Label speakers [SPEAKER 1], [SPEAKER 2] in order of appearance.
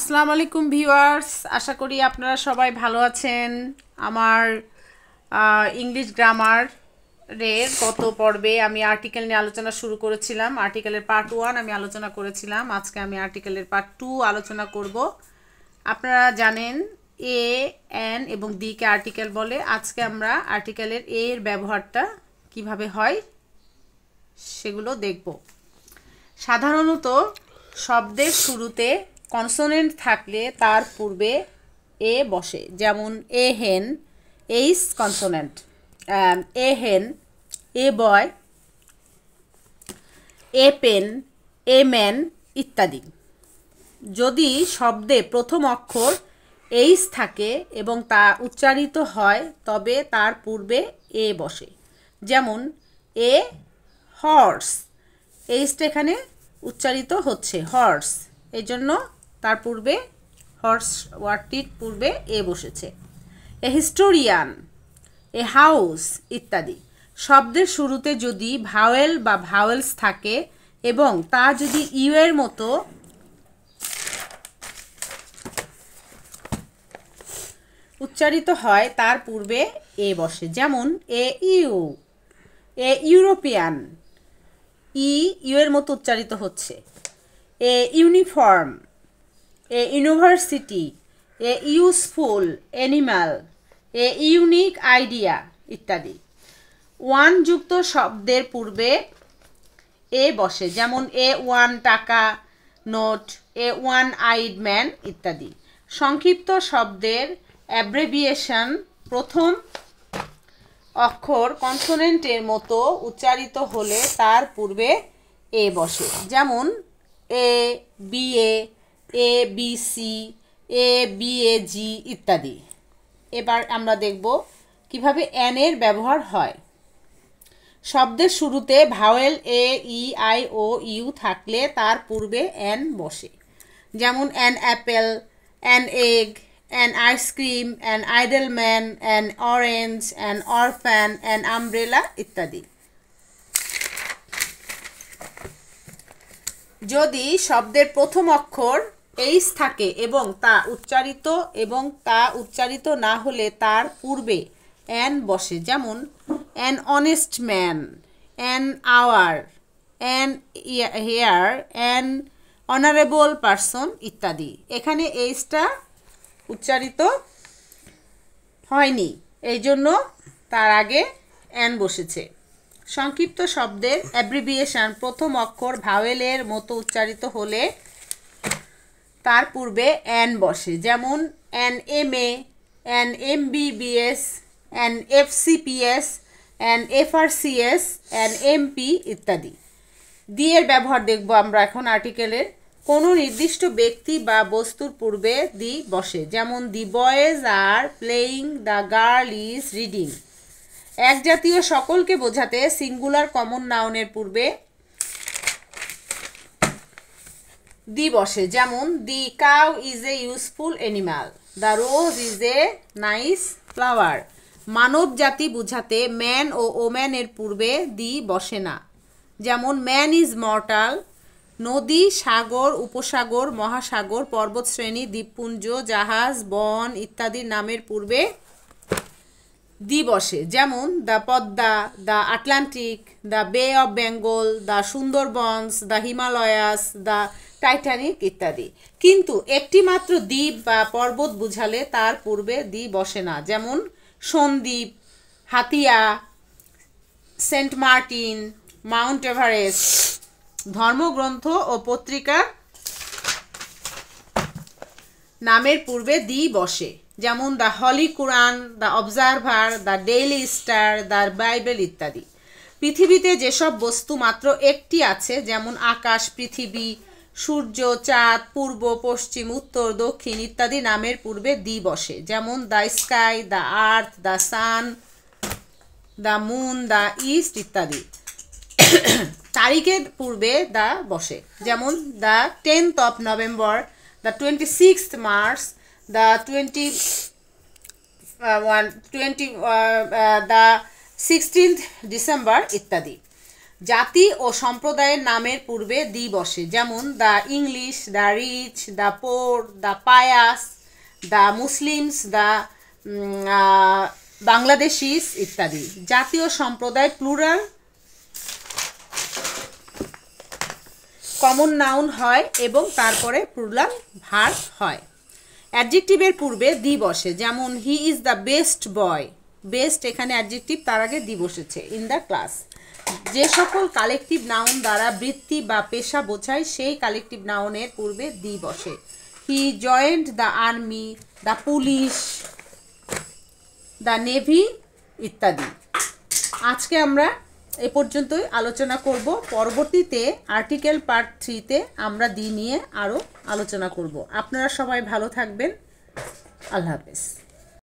[SPEAKER 1] আসসালামু আলাইকুম ভিউয়ার্স, আশা করি আপনারা সবাই ভালো আছেন। আমার ইংলিশ গ্রামারের গত পর্বে আমি আর্টিকেল নিয়ে আলোচনা শুরু করেছিলাম। আর্টিকেলের পার্ট 1 আমি আলোচনা করেছিলাম। আজকে আমি আর্টিকেলের পার্ট 2 আলোচনা করব। আপনারা জানেন এ, এন এবং দি কে আর্টিকেল বলে। আজকে আমরা আর্টিকেলের এ এর ব্যবহারটা কিভাবে হয় সেগুলো দেখব। সাধারণত শব্দের শুরুতে কনসোনেন্ট থাকলে তার পূর্বে এ বসে, যেমন এ হেন, এইস কনসোনেন্ট, এ হেন, এ বয়, এ পেন, এ ম্যান ইত্যাদি। যদি শব্দে প্রথম অক্ষর এইস থাকে এবং তা উচ্চারিত হয় তবে তার পূর্বে এ বসে, যেমন এ হর্স, এইসটা এখানে উচ্চারিত হচ্ছে হর্স, এই জন্য তার পূর্বে হর্স ওয়ার্ডটির পূর্বে এ বসেছে। এ হিস্টোরিয়ান, এ হাউস ইত্যাদি। শব্দের শুরুতে যদি ভাওয়েল বা ভাওয়েলস থাকে এবং তা যদি ইউ এর মতো উচ্চারিত হয় তার পূর্বে এ বসে, যেমন a U, a European, U এর মতো উচ্চারিত হচ্ছে। A uniform, a university, a useful animal, a unique idea ইত্যাদি। ওয়ান যুক্ত শব্দের পূর্বে এ বসে, যেমন a one taka note, a one eyed man ইত্যাদি। সংক্ষিপ্ত শব্দের অ্যাব্রেভিয়েশন প্রথম অক্ষর কনসোনেন্টের মতো উচ্চারিত হলে তার পূর্বে এ বসে, যেমন A B A B C, A B A জি ইত্যাদি। এবার আমরা দেখব কিভাবে এন এর ব্যবহার হয়। শব্দের শুরুতে vowel A, E, I O U থাকলে তার পূর্বে এন বসে, যেমন an apple, an egg, an ice cream, an idle man, an orange, an orphan, an umbrella ইত্যাদি। যদি শব্দের প্রথম অক্ষর এইস থাকে এবং তা উচ্চারিত না হলে তার পূর্বে অ্যান বসে, যেমন an honest man, an hour, an heir, an honourable person ইত্যাদি। এখানে এইসটা উচ্চারিত হয়নি, এই জন্য তার আগে অ্যান বসেছে। সংক্ষিপ্ত শব্দের অ্যাব্রিভিয়েশন প্রথম অক্ষর ভাওয়েলের মতো উচ্চারিত হলে তার পূর্বে অ্যান বসে, যেমন an M A, an MBBS, an FCPS, an FRCS, an MP ইত্যাদি। দি এর ব্যবহার দেখব আমরা এখন আর্টিকেলের। কোনো নির্দিষ্ট ব্যক্তি বা বস্তুর পূর্বে দি বসে, যেমন the boys are playing, the girl is reading. এক জাতীয় সকলকে বোঝাতে সিঙ্গুলার কমন নাউনের পূর্বে দি বসে, যেমন the cow is a useful animal, the rose is a nice flower. মানব জাতি বোঝাতে ম্যান ও ওম্যানের পূর্বে দি বসে না, যেমন ম্যান ইজ মর্টাল। নদী, সাগর, উপসাগর, মহাসাগর, পর্বতশ্রেণী, দ্বীপপুঞ্জ, জাহাজ, বন ইত্যাদির নামের পূর্বে দি বসে, যেমন the Padma, the Atlantic, the Bay of Bengal, the Sundarbans, the Himalayas, the Titanic ইত্যাদি। কিন্তু একটি মাত্র দ্বীপ বা পর্বত বুঝালে তার পূর্বে দি বসে না, যেমন Sandwip, Hatiya, Saint Martin, Mount Everest. ধর্মগ্রন্থ ও পত্রিকার নামের পূর্বে দি বসে, যেমন the holy Quran, the Observer, the Daily Star, the Bible ইত্যাদি। পৃথিবীতে যেসব বস্তু মাত্র একটি আছে, যেমন আকাশ, পৃথিবী, সূর্য, চাঁদ, পূর্ব, পশ্চিম, উত্তর, দক্ষিণ ইত্যাদি নামের পূর্বে দি বসে, যেমন the sky, the earth, the sun, the moon, the east ইত্যাদি। তারিখের পূর্বে দা বসে, যেমন the 10th of November, the 26th March, the 16th December ইত্যাদি। জাতি ও সম্প্রদায়ের নামের পূর্বে দি বসে, যেমন the English, the rich, the poor, the pious, the Muslims, the Bangladeshis ইত্যাদি। জাতি ও সম্প্রদায় প্লুরাল কমন নাউন হয় এবং তারপরে প্লুরাল ভার্ব হয়। অ্যাডজেক্টিভের পূর্বে দি বসে, যেমন he is the best boy. Best এখানে অ্যাডজেক্টিভ, তার আগে দি বসেছে। In the class. যে সকল কালেকটিভ নাউন দ্বারা বৃত্তি বা পেশা বোঝায় সেই কালেকটিভ নাউনের পূর্বে দি বসে। He joined the army, the police, the navy ইত্যাদি। আজকে আমরা এ পর্যন্তই আলোচনা করব। পরবর্তীতে আর্টিকেল পার্ট 3-তে আমরা দি নিয়ে আরও আলোচনা করব। আপনারা সবাই ভালো থাকবেন। আল্লাহ হাফেজ।